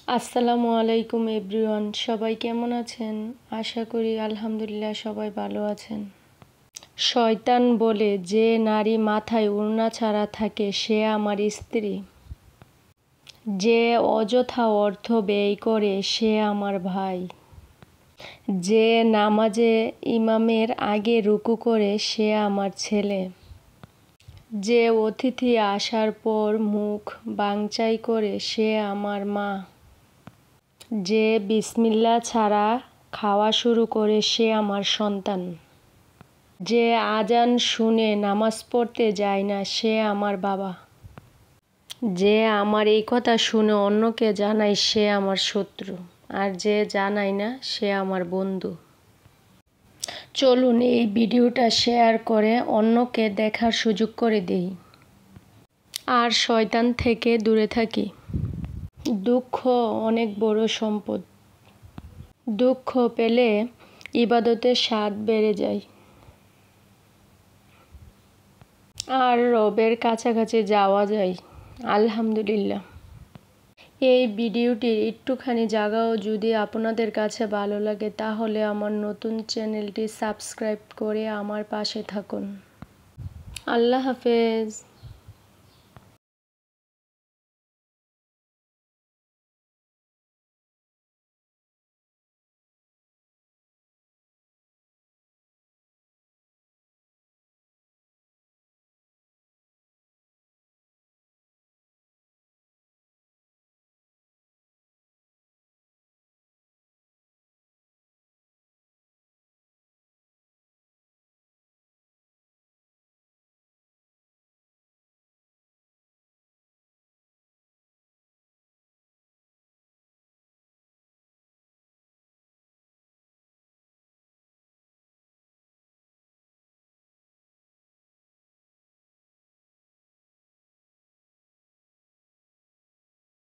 আসসালামু আলাইকুম এভরিওয়ান, সবাই কেমন আছেন? আশা করি আলহামদুলিল্লাহ সবাই ভালো আছেন। শয়তান বলে যে নারী মাথায় ওড়না ছাড়া থাকে সে আমার স্ত্রী। যে অযথা অর্থ ব্যয় করে সে আমার ভাই। যে নামাজে ইমামের আগে রুকু করে সে আমার ছেলে। যে অতিথি আসার পর মুখ বাংচাই করে সে আমার মা। যে বিসমিল্লাহ ছাড়া খাওয়া শুরু করে সে আমার সন্তান। যে আজান শুনে নামাজ পড়তে যায় না সে আমার বাবা। যে আমার এই কথা শুনে অন্যকে জানায় সে আমার শত্রু, আর যে জানায় না সে আমার বন্ধু। চলুন এই ভিডিওটা শেয়ার করে অন্যকে দেখার সুযোগ করে দেই, আর শয়তান থেকে দূরে থাকি। দুঃখ অনেক বড় সম্পদ। দুঃখ পেলে ইবাদতের স্বাদ বেড়ে যায়, আর রবের কাছাকাছি যাওয়া যায়। আলহামদুলিল্লাহ। এই ভিডিওটির একটুখানি জায়গাও যদি আপনাদের কাছে ভালো লাগে তাহলে আমার নতুন চ্যানেলটি সাবস্ক্রাইব করে আমার পাশে থাকুন। আল্লাহ হাফেজ।